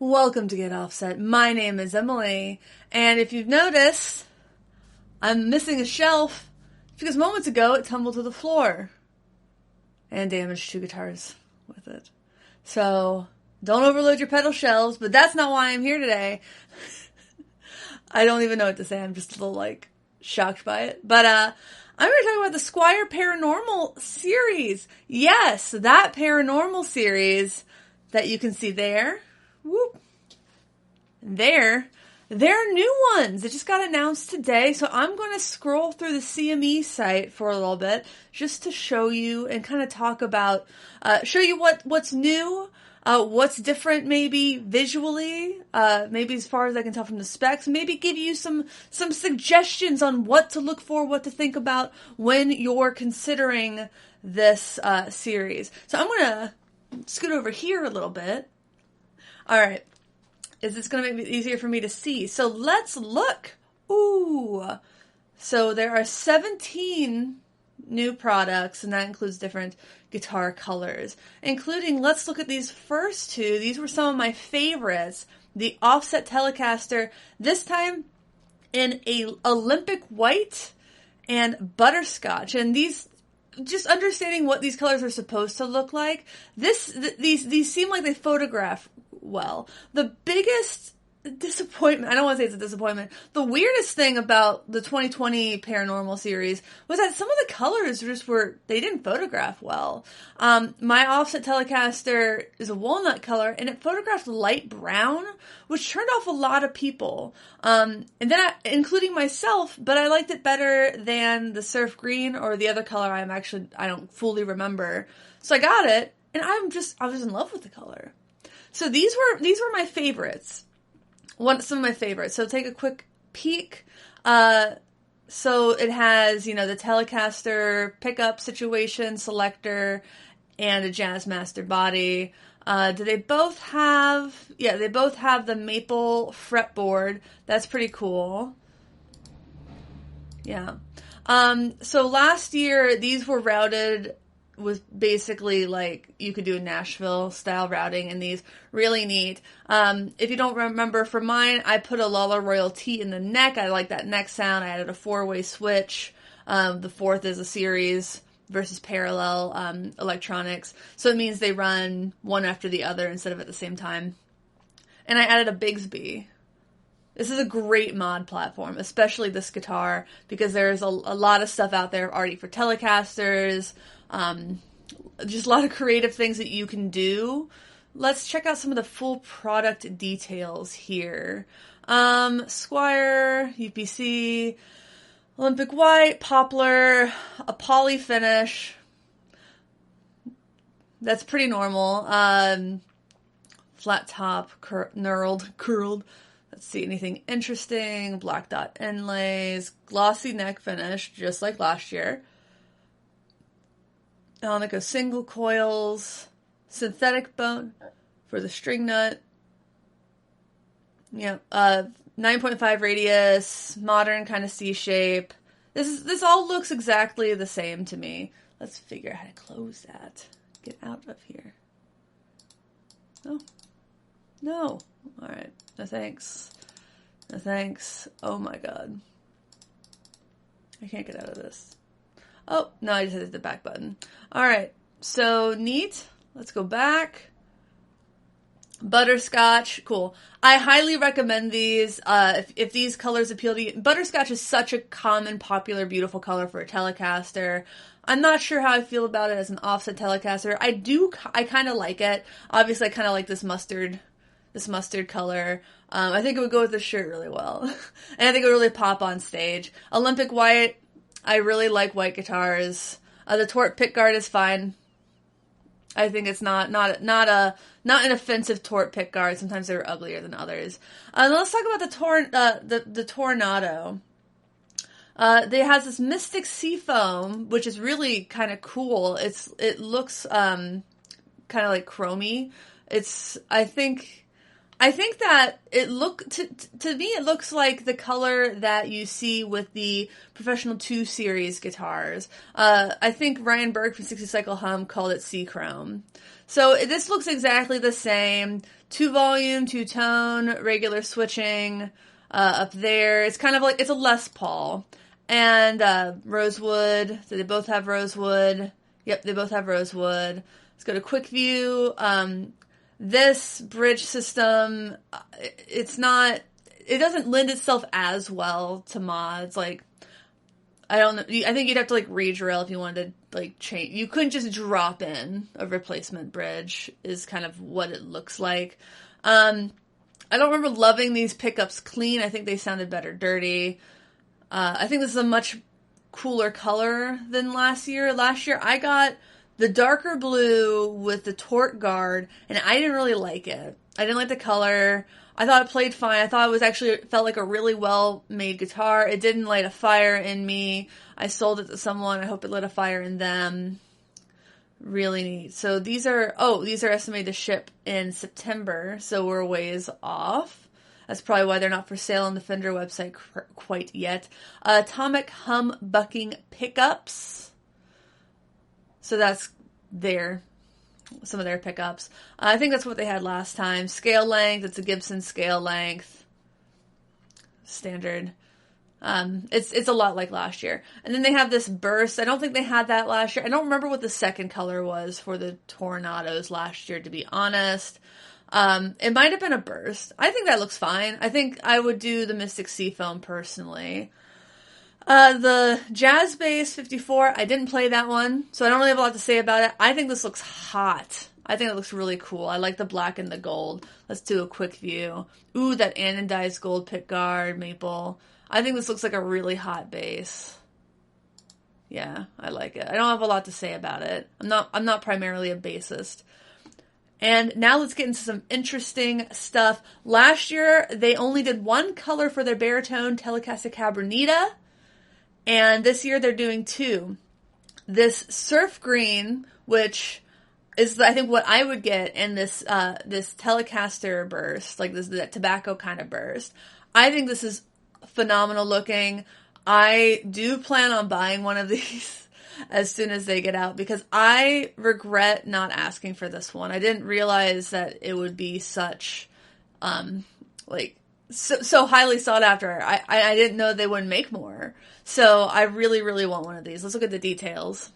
Welcome to Get Offset. My name is Emily, and if you've noticed, I'm missing a shelf because moments ago it tumbled to the floor and damaged two guitars with it. So, don't overload your pedal shelves, but that's not why I'm here today. I don't even know what to say. I'm just a little, shocked by it. But, I'm going to talk about the Squier Paranormal Series. Yes, that Paranormal Series that you can see there. Whoop. They're new ones. It just got announced today, so I'm going to scroll through the CME site for a little bit just to show you and kind of talk about, show you what's new, what's different maybe visually, maybe as far as I can tell from the specs, maybe give you some suggestions on what to look for, what to think about when you're considering this series. So I'm going to scoot over here a little bit. All right. Is this going to make it easier for me to see? So let's look. Ooh. So there are 17 new products, and that includes different guitar colors, including, let's look at these first two. These were some of my favorites. The Offset Telecaster, this time in a Olympic white and butterscotch. And these, just understanding what these colors are supposed to look like, these seem like they photograph well. The biggest disappointment, I don't want to say it's a disappointment, the weirdest thing about the 2020 Paranormal Series was that some of the colors they didn't photograph well. My Offset Telecaster is a walnut color, and it photographed light brown, which turned off a lot of people. And then, including myself, but I liked it better than the surf green or the other color I don't fully remember. So I got it, and I was in love with the color. So these were my favorites. Some of my favorites. So take a quick peek. So it has, the Telecaster pickup situation, Selector, and a Jazzmaster body. Do they both have... Yeah, they both have the maple fretboard. That's pretty cool. Yeah. So last year, these were routed with basically you could do a Nashville style routing in these. Really neat. If you don't remember, for mine, I put a Lala Royal T in the neck. I like that neck sound. I added a 4-way switch. The fourth is a series versus parallel electronics. So it means they run one after the other instead of at the same time. And I added a Bigsby. This is a great mod platform, especially this guitar, because there's a lot of stuff out there already for Telecasters. Just a lot of creative things that you can do. Let's check out some of the full product details here. Squier, UPC, Olympic white, poplar, a poly finish. That's pretty normal. Flat top, curled. Let's see, anything interesting. Black dot inlays, glossy neck finish, just like last year. Alnico single coils, synthetic bone for the string nut. Yeah, 9.5 radius, modern kind of C shape. This all looks exactly the same to me. Let's figure out how to close that. Get out of here. Oh, no. All right. No thanks. No thanks. Oh my god. I can't get out of this. Oh, no, I just hit the back button. Alright, so neat. Let's go back. Butterscotch, cool. I highly recommend these. If these colors appeal to you. Butterscotch is such a common, popular, beautiful color for a Telecaster. I'm not sure how I feel about it as an offset Telecaster. I kind of like it. Obviously, I kind of like this mustard color. I think it would go with the shirt really well. And I think it would really pop on stage. Olympic white, I really like white guitars. The Tort pickguard is fine. I think it's not an offensive Tort pickguard. Sometimes they're uglier than others. Let's talk about the Tornado. They has this Mystic Seafoam, which is really kind of cool. It looks kind of like chromey. I think that to me it looks like the color that you see with the Professional 2 Series guitars. I think Ryan Berg from 60 Cycle Hum called it Sea Chrome. So this looks exactly the same. 2-volume, 2-tone, regular switching up there. It's kind of like, it's a Les Paul. And rosewood. So they both have rosewood. Yep, they both have rosewood. Let's go to quick view. This bridge system, it doesn't lend itself as well to mods. Like, I don't know. I think you'd have to like redrill if you wanted to like change. You couldn't just drop in a replacement bridge is kind of what it looks like. I don't remember loving these pickups clean. I think they sounded better dirty. I think this is a much cooler color than last year. Last year I got the darker blue with the torque guard, and I didn't really like it. I didn't like the color. I thought it played fine. I thought it felt like a really well-made guitar. It didn't light a fire in me. I sold it to someone. I hope it lit a fire in them. Really neat. So these are estimated to ship in September, so we're a ways off. That's probably why they're not for sale on the Fender website quite yet. Atomic hum bucking pickups. So that's some of their pickups. I think that's what they had last time. Scale length. It's a Gibson scale length. Standard. It's a lot like last year. And then they have this burst. I don't think they had that last year. I don't remember what the second color was for the Tornadoes last year, to be honest. It might have been a burst. I think that looks fine. I think I would do the Mystic Seafoam personally. The Jazz Bass 54, I didn't play that one, so I don't really have a lot to say about it. I think this looks hot. I think it looks really cool. I like the black and the gold. Let's do a quick view. Ooh, that anodized gold pickguard maple. I think this looks like a really hot bass. Yeah, I like it. I don't have a lot to say about it. I'm not primarily a bassist. And now let's get into some interesting stuff. Last year, they only did one color for their baritone Telecaster Cabranita. And this year they're doing two. This surf green, which is I think what I would get, and this Telecaster burst, like that tobacco kind of burst. I think this is phenomenal looking. I do plan on buying one of these as soon as they get out because I regret not asking for this one. I didn't realize that it would be such so highly sought after. I didn't know they wouldn't make more. So I really, really want one of these. Let's look at the details.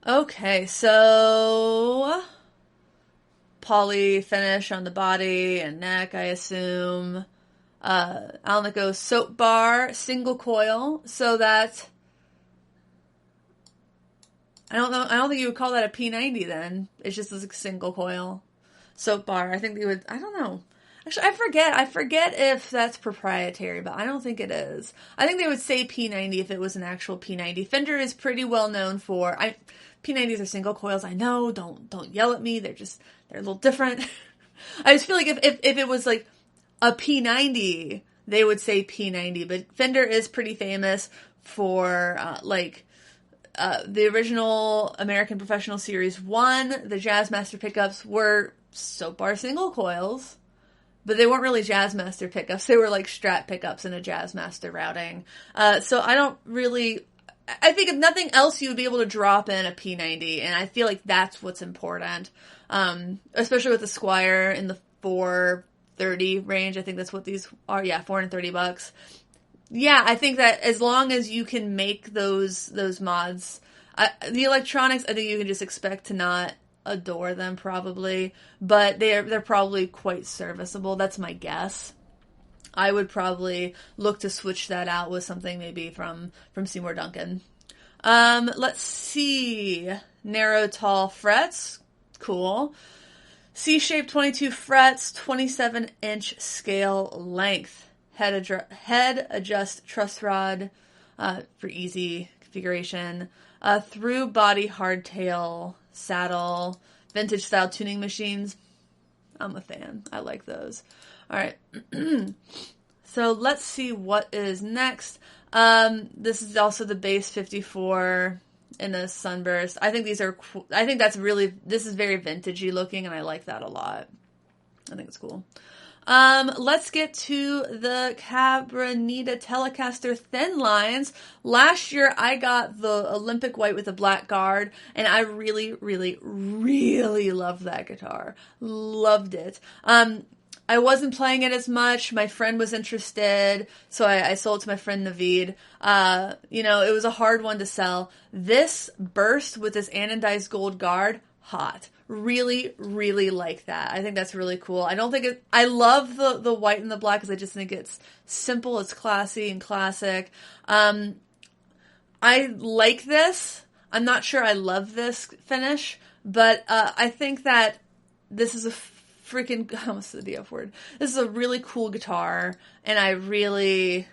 Okay, so poly finish on the body and neck, I assume. Alnico soap bar, single coil, so that I don't think you would call that a P90 then. It's just a single coil soap bar. I think they would, I don't know. Actually, I forget if that's proprietary, but I don't think it is. I think they would say P90 if it was an actual P90. Fender is pretty well known for, P90s are single coils. I know, don't yell at me. They're a little different. I just feel like if it was like a P90, they would say P90, but Fender is pretty famous for, the original American Professional Series 1, the Jazzmaster pickups were soap bar single coils. But they weren't really Jazzmaster pickups. They were like Strat pickups in a Jazzmaster routing. So I think if nothing else, you would be able to drop in a P90. And I feel like that's what's important. Especially with the Squier in the $430 range. I think that's what these are. Yeah, $430. Yeah, I think that as long as you can make those mods, the electronics, I think you can just expect to not adore them probably, but they're probably quite serviceable. That's my guess. I would probably look to switch that out with something maybe from Seymour Duncan. Let's see. Narrow, tall frets. Cool. C-shaped 22 frets, 27-inch scale length. Head adjust truss rod for easy configuration. Through body hardtail saddle, vintage style tuning machines. I'm a fan. I like those. All right. So let's see what is next. This is also the Bass 54 in a sunburst. I think this is very vintagey looking, and I like that a lot. I think it's cool. Let's get to the Cabranita Telecaster thin lines. Last year I got the Olympic white with a black guard, and I really, really, really loved that guitar. Loved it. I wasn't playing it as much. My friend was interested, so I sold it to my friend Naveed. It was a hard one to sell. This burst with this anodized gold guard, hot. Really, really like that. I think that's really cool. I love the white and the black because I just think it's simple, it's classy and classic. I like this. I'm not sure I love this finish, but I think that this is a freaking, I almost said the F word. This is a really cool guitar, and I really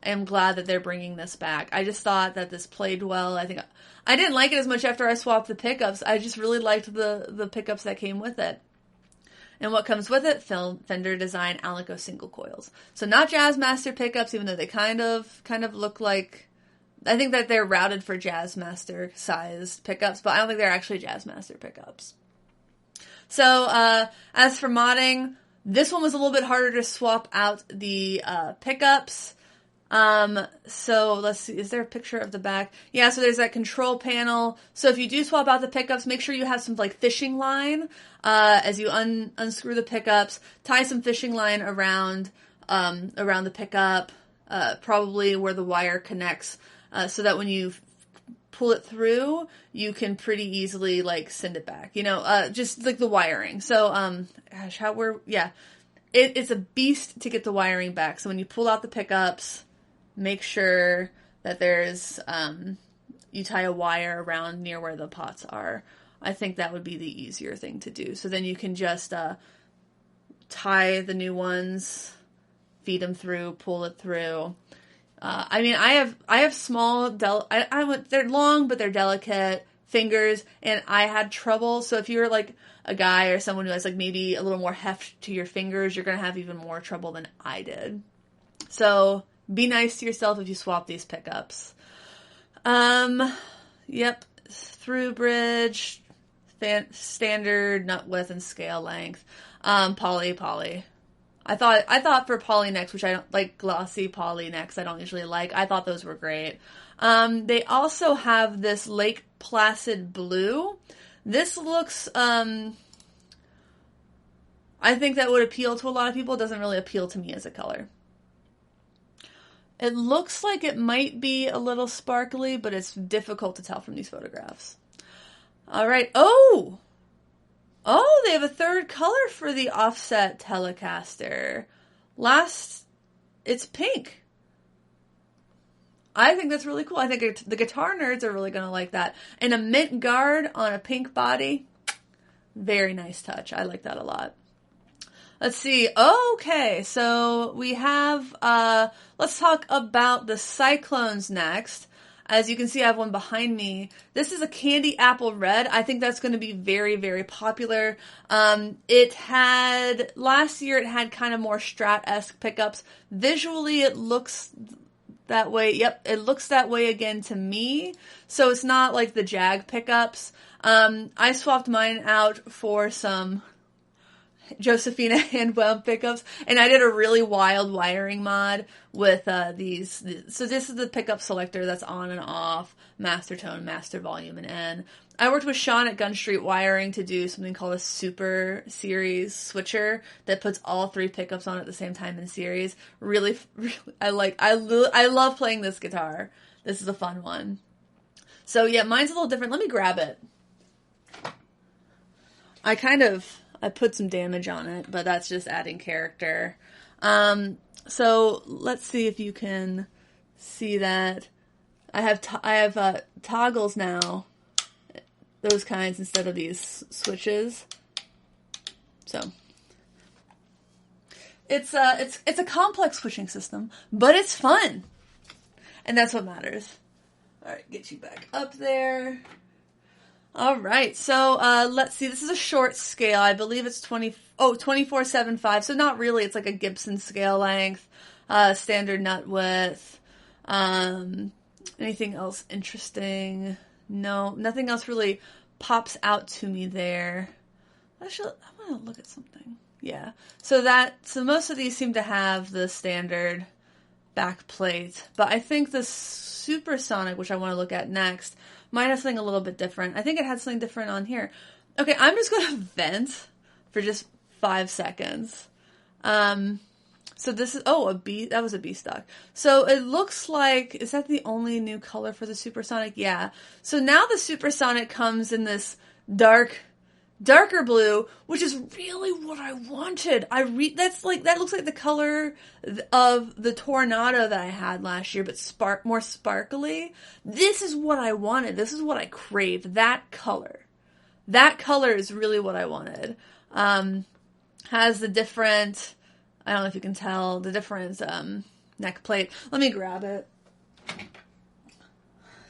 am glad that they're bringing this back. I just thought that this played well. I think I didn't like it as much after I swapped the pickups. I just really liked the pickups that came with it. And what comes with it? Fender design Alico single coils. So not Jazzmaster pickups, even though they kind of look like, I think that they're routed for Jazzmaster sized pickups, but I don't think they're actually Jazzmaster pickups. So, as for modding, this one was a little bit harder to swap out the pickups. So let's see, is there a picture of the back? Yeah, so there's that control panel. So if you do swap out the pickups, make sure you have some like fishing line, as you unscrew the pickups, tie some fishing line around the pickup, probably where the wire connects, so that when you pull it through, you can pretty easily like send it back, just like the wiring. So, it's a beast to get the wiring back. So when you pull out the pickups, make sure that there's, you tie a wire around near where the pots are. I think that would be the easier thing to do. So then you can just, tie the new ones, feed them through, pull it through. I have small, they're long, but they're delicate fingers, and I had trouble. So if you're like a guy or someone who has like maybe a little more heft to your fingers, you're going to have even more trouble than I did. So be nice to yourself if you swap these pickups. Yep. Through bridge, standard nut width and scale length. Poly. I thought for poly necks, which I don't like, glossy poly necks I don't usually like, I thought those were great. They also have this Lake Placid blue. This looks, I think that would appeal to a lot of people. It doesn't really appeal to me as a color. It looks like it might be a little sparkly, but it's difficult to tell from these photographs. All right. Oh, they have a third color for the offset Telecaster. It's pink. I think that's really cool. I think the guitar nerds are really going to like that. And a mint guard on a pink body. Very nice touch. I like that a lot. Let's see. Okay, so we have, let's talk about the Cyclones next. As you can see, I have one behind me. This is a candy apple red. I think that's going to be very, very popular. Last year it had kind of more Strat-esque pickups. Visually, it looks that way. Yep, it looks that way again to me. So it's not like the Jag pickups. I swapped mine out for some Josephina hand-wound pickups, and I did a really wild wiring mod with these. So this is the pickup selector that's on and off, master tone, master volume, and N. I worked with Sean at Gun Street Wiring to do something called a Super Series switcher that puts all three pickups on at the same time in series. Really, I love playing this guitar. This is a fun one. So yeah, mine's a little different. Let me grab it. I put some damage on it, but that's just adding character. So let's see if you can see that. I have toggles now, those kinds instead of these switches. So it's a complex switching system, but it's fun, and that's what matters. All right, get you back up there. All right, so let's see. This is a short scale. I believe it's 24/7/5. So not really. It's like a Gibson scale length, standard nut width. Anything else interesting? No, nothing else really pops out to me there. Actually, I want to look at something. Yeah. So most of these seem to have the standard back plate, but I think the Supersonic, which I want to look at next, might have something a little bit different. I think it had something different on here. Okay, I'm just going to vent for just 5 seconds. So this is, that was a B stock. So it looks like, is that the only new color for the Supersonic? Yeah. So now the Supersonic comes in this darker blue, which is really what I wanted. That looks like the color of the Tornado that I had last year, but more sparkly. This is what I wanted. This is what I craved. That color. That color is really what I wanted. Has the different, I don't know if you can tell, the different neck plate. Let me grab it.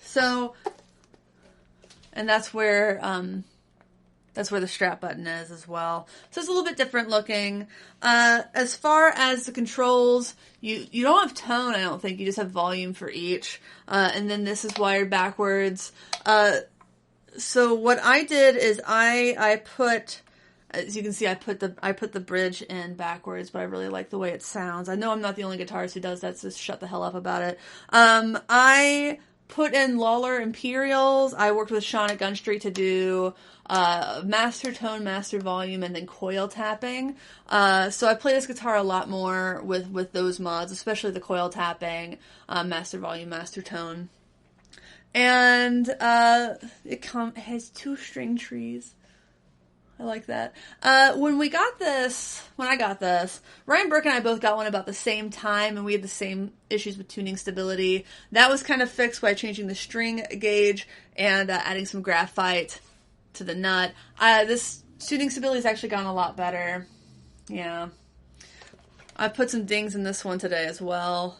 So, and that's where the strap button is as well. So it's a little bit different looking. As far as the controls, you don't have tone, I don't think. You just have volume for each. And then this is wired backwards. So what I did is I put, as you can see, I put the bridge in backwards, but I really like the way it sounds. I know I'm not the only guitarist who does that, so shut the hell up about it. I put in Lawler Imperials. I worked with Sean at Gun Street to do master tone, master volume, and then coil tapping. So I play this guitar a lot more with those mods, especially the coil tapping, master volume, master tone. And it has 2 string trees. I like that. When I got this, Ryan Burke and I both got one about the same time, and we had the same issues with tuning stability. That was kind of fixed by changing the string gauge and adding some graphite to the nut. This tuning stability has actually gone a lot better. Yeah. I put some dings in this one today as well.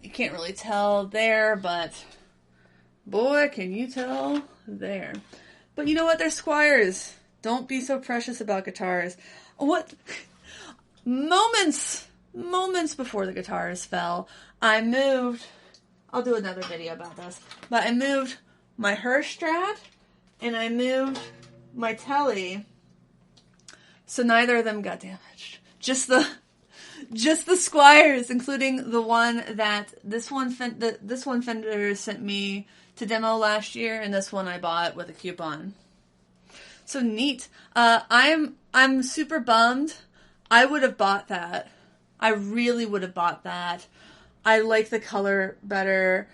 You can't really tell there, but boy, can you tell there. But you know what? They're Squiers. Don't be so precious about guitars. What? Moments before the guitars fell, I moved, I'll do another video about this, but I moved my Hirsch Strat and I moved my Tele, so neither of them got damaged. Just the Squiers, including the one that this one Fender sent me to demo last year, and this one I bought with a coupon. So neat. I'm super bummed. I would have bought that. I really would have bought that. I like the color better.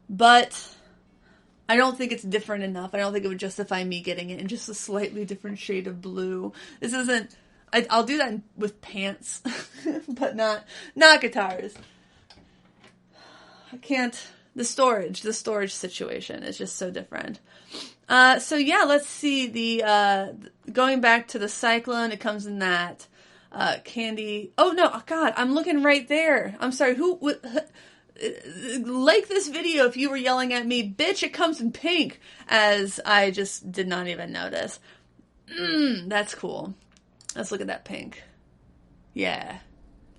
But I don't think it's different enough. I don't think it would justify me getting it in just a slightly different shade of blue. This isn't, I'll do that with pants, but not guitars. I can't, the storage situation is just so different. So yeah, let's see going back to the Cyclone, it comes in that, candy. Oh no, oh God, I'm looking right there. I'm sorry, like this video if you were yelling at me, bitch, it comes in pink, as I just did not even notice. That's cool. Let's look at that pink. Yeah.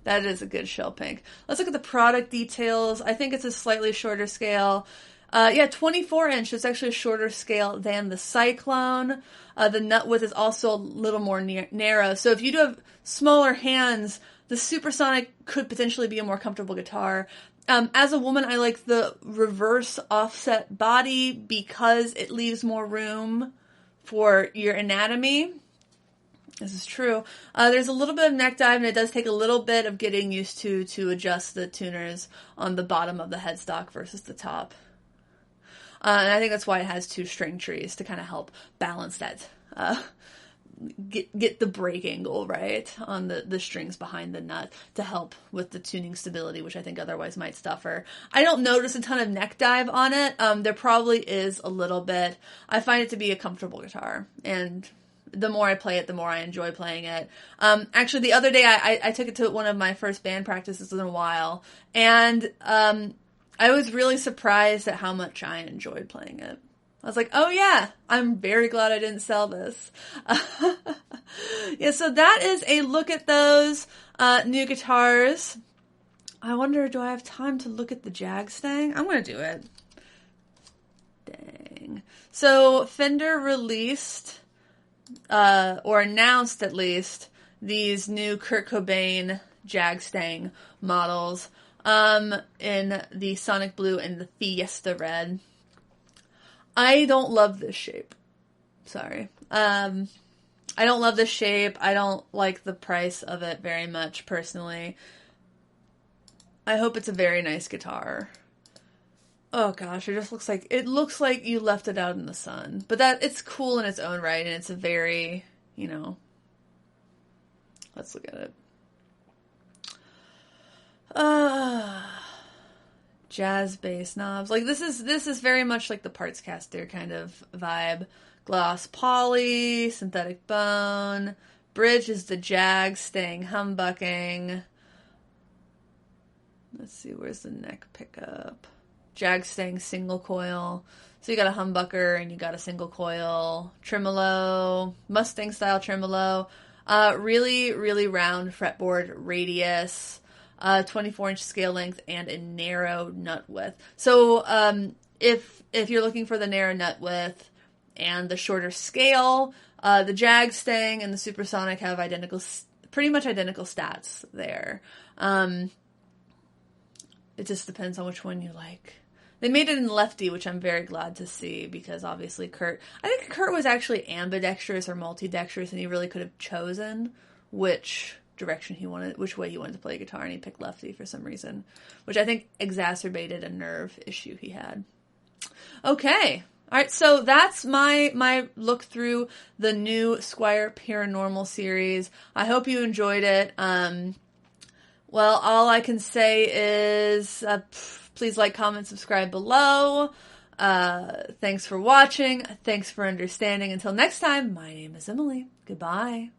That is a good shell pink. Let's look at the product details. I think it's a slightly shorter scale. 24 inch. It's actually a shorter scale than the Cyclone. The nut width is also a little more narrow. So if you do have smaller hands, the Supersonic could potentially be a more comfortable guitar. As a woman, I like the reverse offset body because it leaves more room for your anatomy. This is true. There's a little bit of neck dive, and it does take a little bit of getting used to adjust the tuners on the bottom of the headstock versus the top. And I think that's why it has 2 string trees to kind of help balance that, get the break angle right on the strings behind the nut to help with the tuning stability, which I think otherwise might suffer. I don't notice a ton of neck dive on it. There probably is a little bit. I find it to be a comfortable guitar, and the more I play it, the more I enjoy playing it. Actually, the other day I took it to one of my first band practices in a while, and I was really surprised at how much I enjoyed playing it. I was like, oh yeah, I'm very glad I didn't sell this. Yeah, so that is a look at those new guitars. I wonder, do I have time to look at the Jagstang? I'm going to do it. Dang. So Fender released or announced at least, these new Kurt Cobain Jagstang models in the Sonic Blue and the Fiesta Red. I don't love this shape. Sorry. I don't love this shape. I don't like the price of it very much, personally. I hope it's a very nice guitar. Oh gosh, it looks like you left it out in the sun. But it's cool in its own right, and it's a very, let's look at it. Jazz bass knobs. Like this is very much like the Partscaster kind of vibe. Gloss poly, synthetic bone. Bridge is the Jagstang humbucking. Let's see, where's the neck pickup? Jagstang single coil. So you got a humbucker and you got a single coil. Tremolo, Mustang style tremolo. Really, really round fretboard radius. 24-inch scale length and a narrow nut width. So if you're looking for the narrow nut width and the shorter scale, the Jagstang and the Supersonic have pretty much identical stats there. It just depends on which one you like. They made it in lefty, which I'm very glad to see, because obviously I think Kurt was actually ambidextrous or multidextrous, and he really could have chosen which way he wanted to play guitar, and he picked lefty for some reason, which I think exacerbated a nerve issue he had. Okay. All right, so that's my look through the new Squier Paranormal Series. I hope you enjoyed it. Well, all I can say is please like, comment, subscribe below. Thanks for watching. Thanks for understanding. Until next time, my name is Emily. Goodbye.